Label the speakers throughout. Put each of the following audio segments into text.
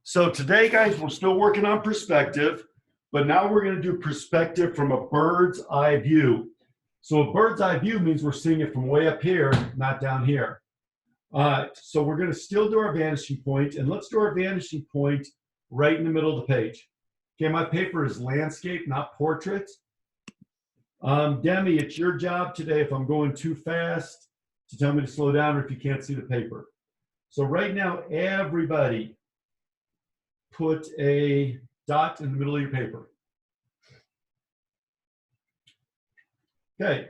Speaker 1: So today, guys, we're still working on perspective, but now we're going to do perspective from a bird's eye view. So a bird's eye view means we're seeing it from way up here, not down here. So we're going to still do our vanishing point, and let's do our vanishing point right in the middle of the page. Okay, my paper is landscape, not portrait. Demi, it's your job today, if I'm going too fast, to tell me to slow down or if you can't see the paper. So right now, everybody put a dot in the middle of your paper. Okay,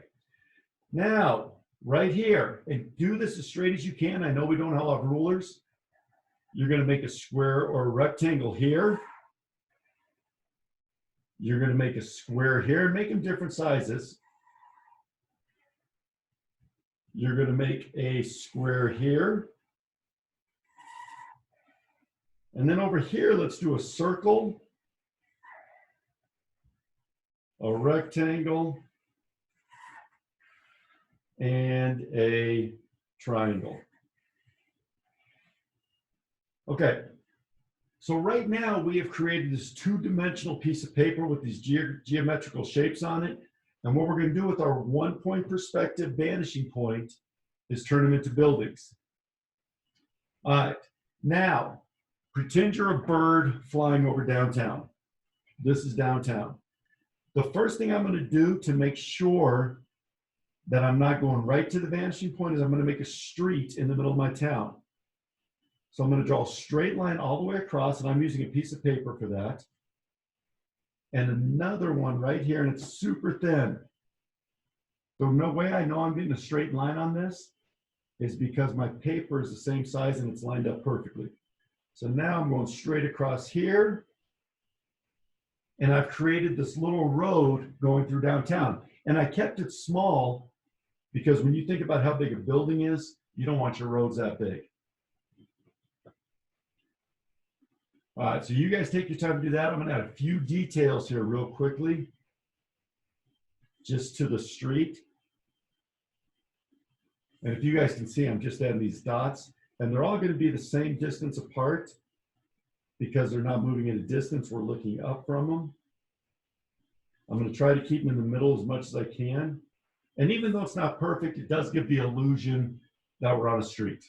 Speaker 1: now right here, and do this as straight as you can. I know we don't all have rulers. You're going to make a square or a rectangle here. You're going to make a square here, make them different sizes. You're going to make a square here. And then over here, let's do a circle, a rectangle, and a triangle. Okay, so right now we have created this two-dimensional piece of paper with these geometrical shapes on it. And what we're going to do with our one-point perspective vanishing point is turn them into buildings. All right, now pretend you're a bird flying over downtown. This is downtown. The first thing I'm going to do to make sure that I'm not going right to the vanishing point is I'm going to make a street in the middle of my town. So I'm going to draw a straight line all the way across, and I'm using a piece of paper for that. And another one right here, and it's super thin. The no way I know I'm getting a straight line on this is because my paper is the same size and it's lined up perfectly. So now I'm going straight across here, and I've created this little road going through downtown. And I kept it small because when you think about how big a building is, you don't want your roads that big. All right, so you guys take your time to do that. I'm going to add a few details here real quickly, just to the street. And if you guys can see, I'm just adding these dots, and they're all going to be the same distance apart because they're not moving at a distance. We're looking up from them. I'm going to try to keep them in the middle as much as I can. And even though it's not perfect, it does give the illusion that we're on a street.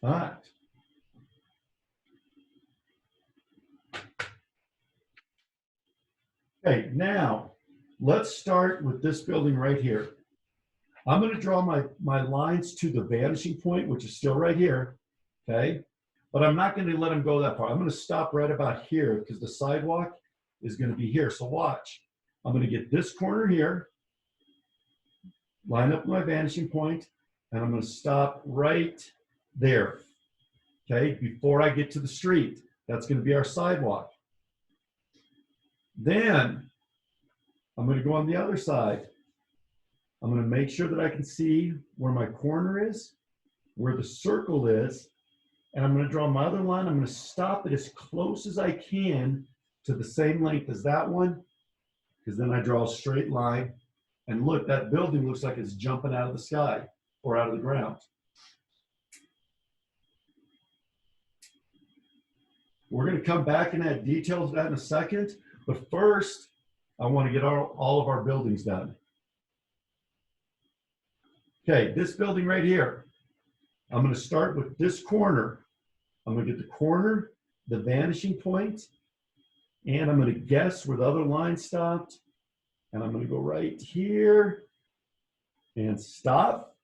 Speaker 1: All right. Okay, now let's start with this building right here. I'm going to draw my lines to the vanishing point, which is still right here, okay? But I'm not going to let them go that far. I'm going to stop right about here because the sidewalk is going to be here. So watch. I'm going to get this corner here, line up my vanishing point, and I'm going to stop right there, okay, before I get to the street. That's going to be our sidewalk. Then I'm going to go on the other side. I'm going to make sure that I can see where my corner is, where the circle is, and I'm going to draw my other line. I'm going to stop it as close as I can to the same length as that one, because then I draw a straight line. And look, that building looks like it's jumping out of the sky or out of the ground. We're going to come back and add details to that in a second, but first, I want to get all of our buildings done. Okay, this building right here, I'm going to start with this corner. I'm going to get the corner, the vanishing point, and I'm going to guess where the other line stopped. And I'm going to go right here and stop.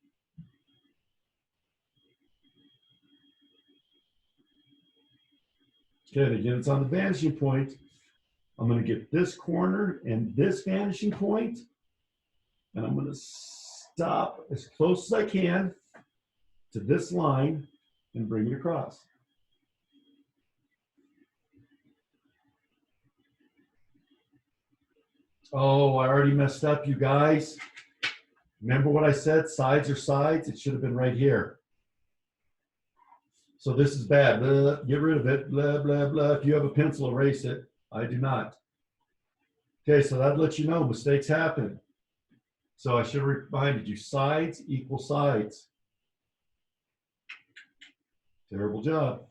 Speaker 1: Okay, and again, it's on the vanishing point. I'm going to get this corner and this vanishing point, and I'm going to stop as close as I can to this line and bring it across. Oh, I already messed up, you guys. Remember what I said? Sides are sides. It should have been right here. So this is bad. Blah, get rid of it. Blah, blah, blah. If you have a pencil, erase it. I do not. Okay, so that lets you know mistakes happen. So I should have reminded you, sides equal sides. Terrible job.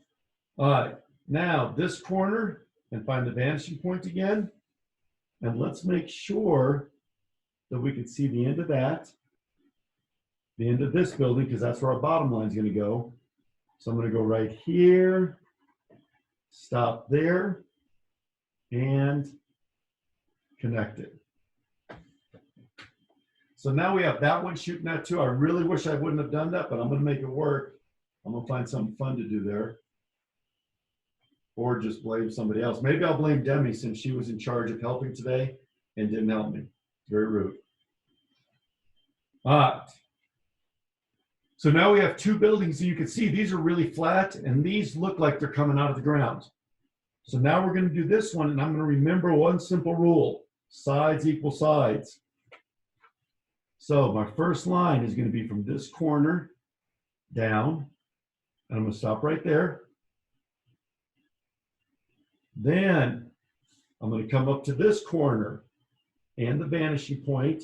Speaker 1: All right, now this corner, and find the vanishing point again. And let's make sure that we can see the end of that, the end of this building, because that's where our bottom line is going to go. So I'm going to go right here, stop there, and connect it. So now we have that one shooting at two. I really wish I wouldn't have done that, but I'm going to make it work. I'm going to find something fun to do there. Or just blame somebody else. Maybe I'll blame Demi since she was in charge of helping today and didn't help me. Very rude. All right. So now we have two buildings, and you can see these are really flat, and these look like they're coming out of the ground. So now we're going to do this one, and I'm going to remember one simple rule. Sides equal sides. So my first line is going to be from this corner down, and I'm going to stop right there. Then I'm going to come up to this corner and the vanishing point,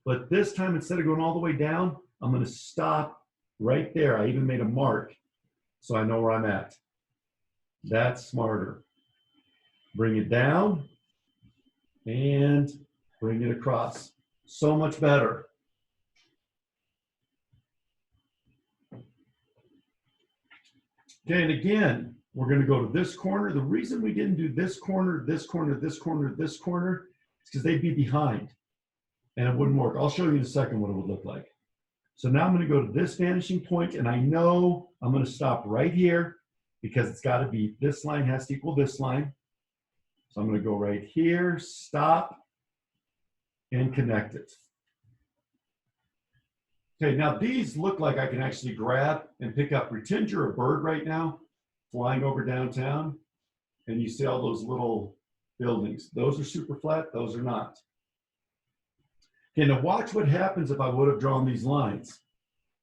Speaker 1: but this time instead of going all the way down, I'm going to stop right there. I even made a mark so I know where I'm at. That's smarter. Bring it down and bring it across. So much better. Okay, and again, we're going to go to this corner. The reason we didn't do this corner, this corner, this corner, this corner, is because they'd be behind and it wouldn't work. I'll show you in a second what it would look like. So now I'm going to go to this vanishing point, and I know I'm going to stop right here because it's got to be, this line has to equal this line. So I'm going to go right here, stop, and connect it. Okay, now these look like I can actually grab and pick up. Pretend you're a bird right now, flying over downtown, and you see all those little buildings. Those are super flat, those are not. Okay, now watch what happens if I would have drawn these lines.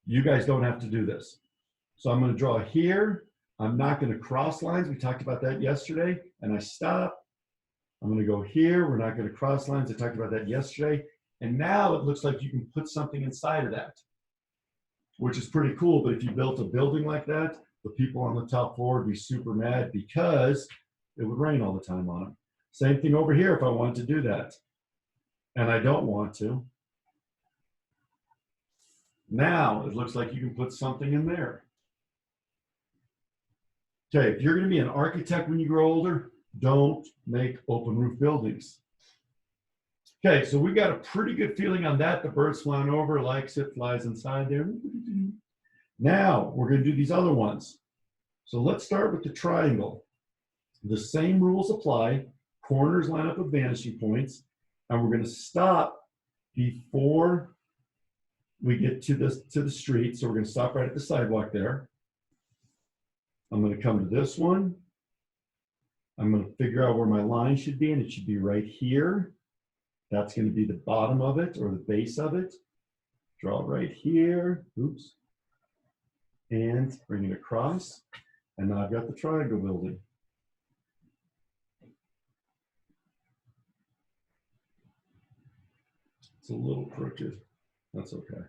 Speaker 1: You guys don't have to do this. So I'm going to draw here. I'm not going to cross lines. We talked about that yesterday, and I stop. I'm going to go here. We're not going to cross lines. I talked about that yesterday. And now it looks like you can put something inside of that, which is pretty cool. But if you built a building like that, the people on the top floor would be super mad because it would rain all the time on them. Same thing over here if I wanted to do that. And I don't want to. Now it looks like you can put something in there. Okay, if you're going to be an architect when you grow older, don't make open roof buildings. Okay, so we got a pretty good feeling on that. The bird's flying over, likes it, flies inside there. Now we're going to do these other ones. So let's start with the triangle. The same rules apply. Corners line up with vanishing points, and we're going to stop before we get to the street. So we're going to stop right at the sidewalk there. I'm going to come to this one. I'm going to figure out where my line should be, and it should be right here. That's going to be the bottom of it or the base of it. Draw it right here. Oops. And bring it across. And now I've got the triangle building. It's a little crooked. That's okay.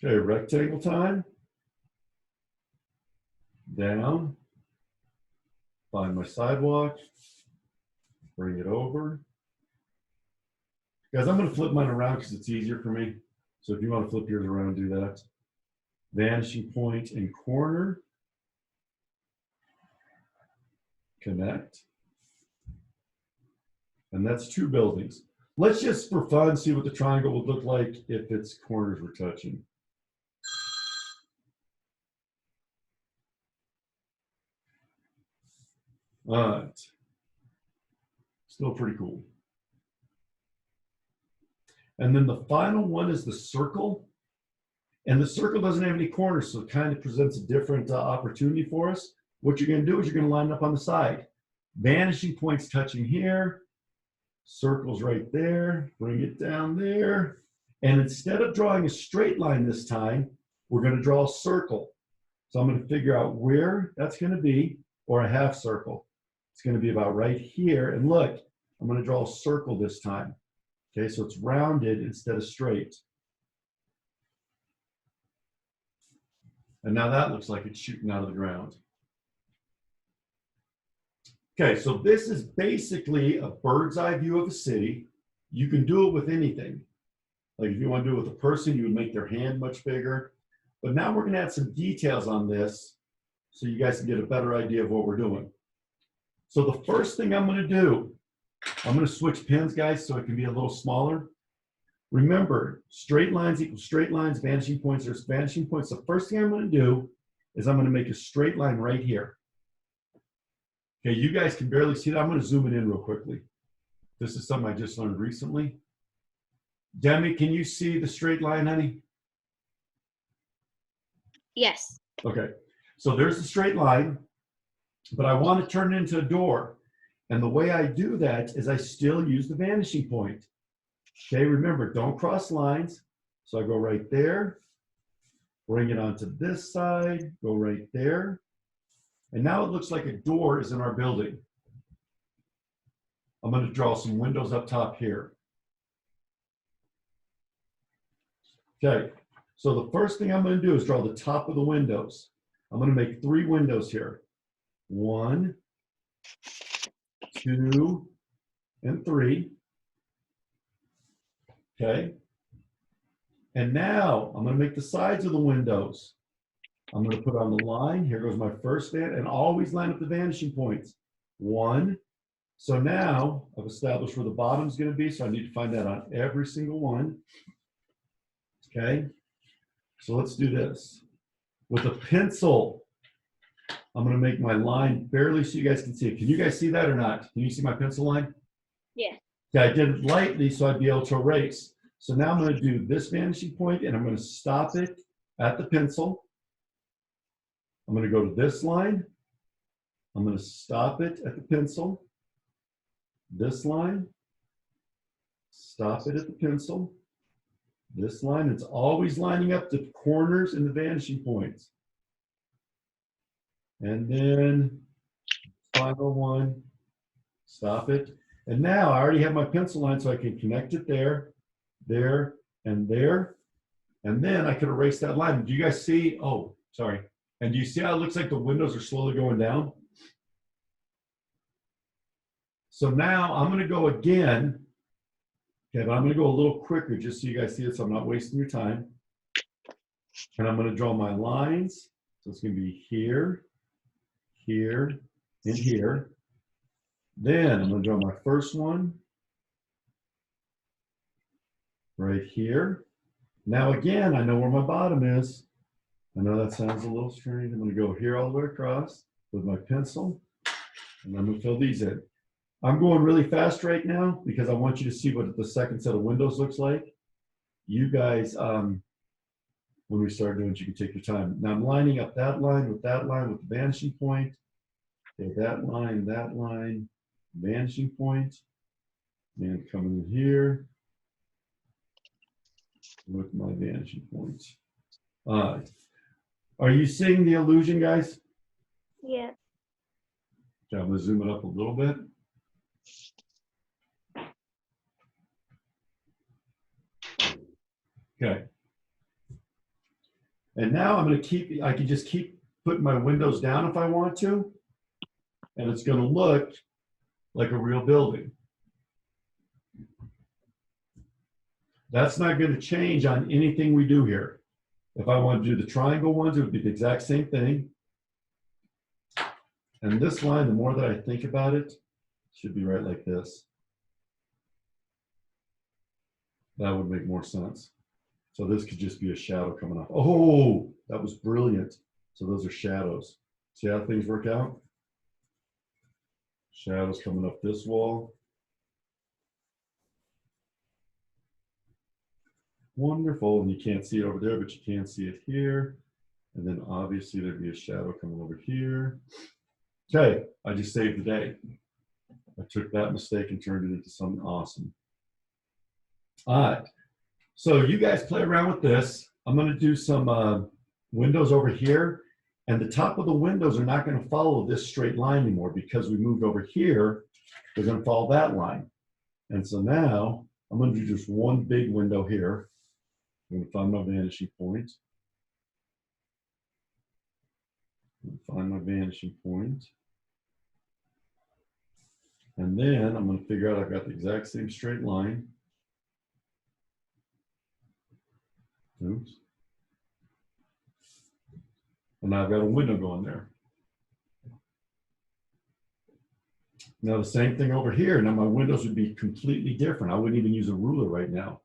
Speaker 1: Okay, rectangle time. Down. Find my sidewalk. Bring it over. Guys, I'm going to flip mine around because it's easier for me. So if you want to flip yours around, do that. Vanishing point and corner. Connect. And that's two buildings. Let's just, for fun, see what the triangle would look like if its corners were touching. All right. Still pretty cool. And then the final one is the circle. And the circle doesn't have any corners, so it kind of presents a different opportunity for us. What you're going to do is you're going to line up on the side. Vanishing points touching here. Circles right there. Bring it down there. And instead of drawing a straight line this time, we're going to draw a circle. So I'm going to figure out where that's going to be, or a half circle. It's going to be about right here. And look, I'm going to draw a circle this time. Okay, so it's rounded instead of straight. And now that looks like it's shooting out of the ground. Okay, so this is basically a bird's eye view of a city. You can do it with anything. Like if you want to do it with a person, you would make their hand much bigger. But now we're going to add some details on this so you guys can get a better idea of what we're doing. So the first thing I'm going to do, I'm going to switch pins, guys, so it can be a little smaller. Remember, straight lines equal straight lines, vanishing points are vanishing points. The first thing I'm going to do is I'm going to make a straight line right here. Okay, you guys can barely see that. I'm going to zoom it in real quickly. This is something I just learned recently. Demi, can you see the straight line, honey?
Speaker 2: Yes.
Speaker 1: Okay, so there's the straight line, but I want to turn it into a door. And the way I do that is I still use the vanishing point. Okay, remember, don't cross lines. So I go right there, bring it onto this side, go right there. And now it looks like a door is in our building. I'm going to draw some windows up top here. Okay, so the first thing I'm going to do is draw the top of the windows. I'm going to make 3 windows here. 1, 2, and 3. Okay. And now I'm going to make the sides of the windows. I'm going to put on the line. Here goes my first van, and always line up the vanishing points. 1. So now I've established where the bottom is going to be, so I need to find that on every single one. Okay. So let's do this. With a pencil, I'm going to make my line barely so you guys can see it. Can you guys see that or not? Can you see my pencil line?
Speaker 2: Yeah.
Speaker 1: Okay, I did it lightly so I'd be able to erase. So now I'm going to do this vanishing point and I'm going to stop it at the pencil. I'm going to go to this line. I'm going to stop it at the pencil. This line. Stop it at the pencil. This line, it's always lining up the corners and the vanishing points. And then final one, stop it. And now I already have my pencil line so I can connect it there, there, and there. And then I could erase that line. Do you guys see? Oh, sorry. And do you see how it looks like the windows are slowly going down? So now I'm going to go again. Okay, but I'm going to go a little quicker just so you guys see it so I'm not wasting your time. And I'm going to draw my lines. So it's going to be here, here, and here. Then I'm going to draw my first one right here. Now again, I know where my bottom is. I know that sounds a little strange. I'm going to go here all the way across with my pencil, and I'm going to fill these in. I'm going really fast right now because I want you to see what the second set of windows looks like. You guys, when we start doing it, you can take your time. Now I'm lining up that line with the vanishing point. Okay, that line, vanishing point, and coming in here with my vanishing point. All right. Are you seeing the illusion, guys?
Speaker 2: Yeah.
Speaker 1: Okay, I'm going to zoom it up a little bit. Okay. And now I'm going to I can just keep putting my windows down if I want to. And it's going to look like a real building. That's not going to change on anything we do here. If I want to do the triangle ones, it would be the exact same thing. And this line, the more that I think about it, should be right like this. That would make more sense. So this could just be a shadow coming off. Oh, that was brilliant. So those are shadows. See how things work out? Shadows coming up this wall. Wonderful. And you can't see it over there, but you can see it here. And then obviously there'd be a shadow coming over here. Okay, I just saved the day. I took that mistake and turned it into something awesome. All right. So you guys play around with this. I'm going to do some windows over here. And the top of the windows are not going to follow this straight line anymore because we moved over here. They're going to follow that line. And so now I'm going to do just one big window here. I'm going to find my vanishing point. find my vanishing point. And then I'm going to figure out I've got the exact same straight line. Oops. And now I've got a window going there. Now the same thing over here. Now my windows would be completely different. I wouldn't even use a ruler right now.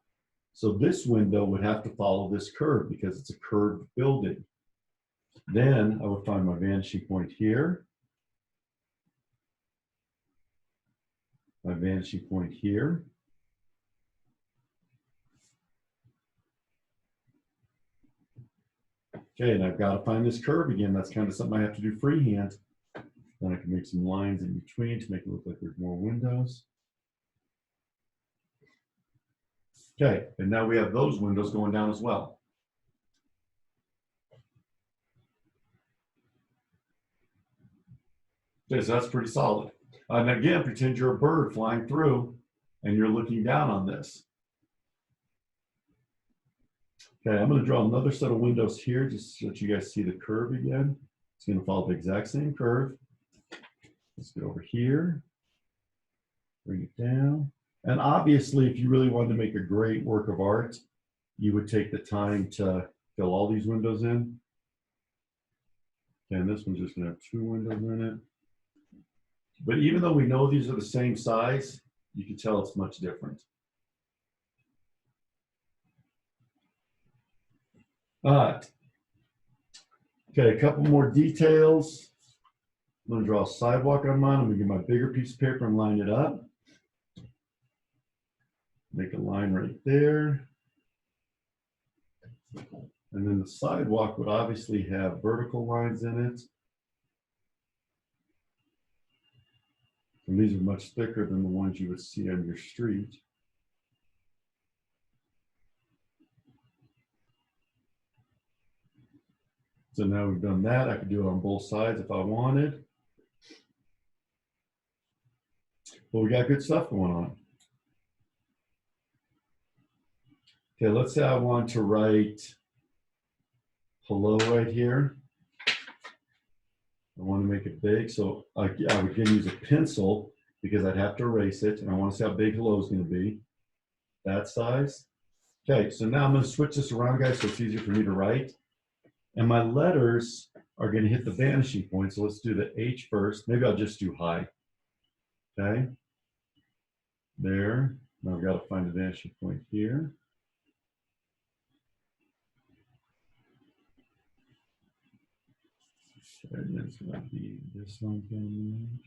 Speaker 1: So this window would have to follow this curve because it's a curved building. Then I would find my vanishing point here. My vanishing point here. Okay, and I've got to find this curve again. That's kind of something I have to do freehand. Then I can make some lines in between to make it look like there's more windows. Okay, and now we have those windows going down as well. Okay, so that's pretty solid. And again, pretend you're a bird flying through and you're looking down on this. Okay, I'm going to draw another set of windows here just so that you guys see the curve again. It's going to follow the exact same curve. Let's get over here, bring it down. And obviously, if you really wanted to make a great work of art, you would take the time to fill all these windows in. Okay, and this one's just going to have 2 windows in it. But even though we know these are the same size, you can tell it's much different. All right. Okay, a couple more details. I'm going to draw a sidewalk on mine. I'm going to get my bigger piece of paper and line it up. Make a line right there. And then the sidewalk would obviously have vertical lines in it. And these are much thicker than the ones you would see on your street. So now we've done that. I could do it on both sides if I wanted. But we got good stuff going on. Okay, let's say I want to write hello right here. I want to make it big, so I would again use a pencil because I'd have to erase it, and I want to see how big hello is going to be. That size. Okay, so now I'm going to switch this around, guys, so it's easier for me to write. And my letters are going to hit the vanishing point, so let's do the H first. Maybe I'll just do high. Okay, there. Now I've got to find the vanishing point here. And then it's going to be this one thing.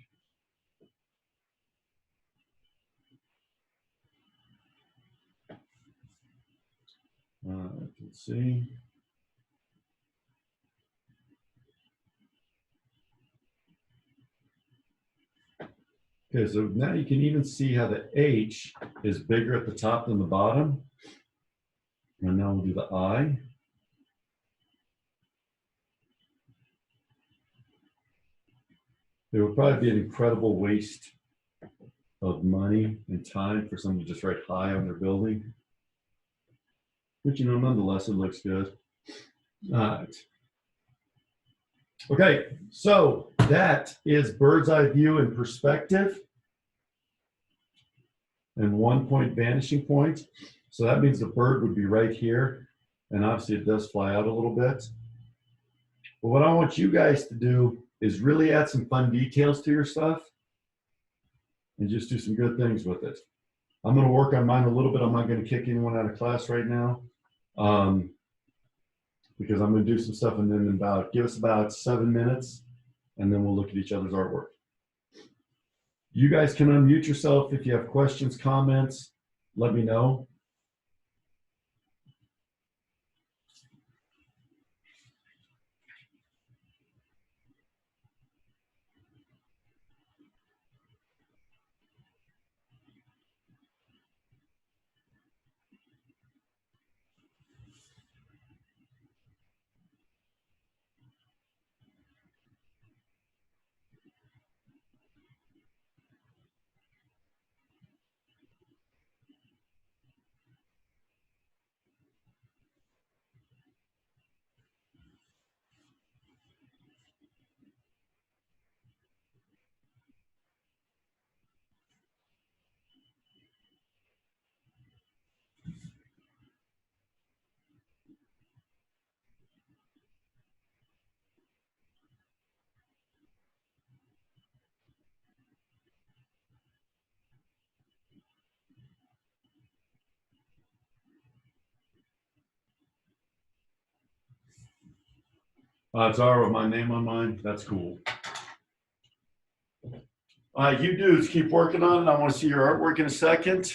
Speaker 1: Let's see. Okay, so now you can even see how the H is bigger at the top than the bottom. And now we'll do the I. It would probably be an incredible waste of money and time for someone to just write high on their building. But you know, nonetheless, it looks good. All right. Okay, so that is bird's eye view and perspective. And 1 point vanishing point. So that means the bird would be right here. And obviously it does fly out a little bit. But what I want you guys to do is really add some fun details to your stuff and just do some good things with it. I'm going to work on mine a little bit. I'm not going to kick anyone out of class right now because I'm going to do some stuff and then give us about 7 minutes and then we'll look at each other's artwork. You guys can unmute yourself if you have questions, comments, let me know. It's all right with my name on mine. That's cool. All right, you dudes keep working on it. I want to see your artwork in a second.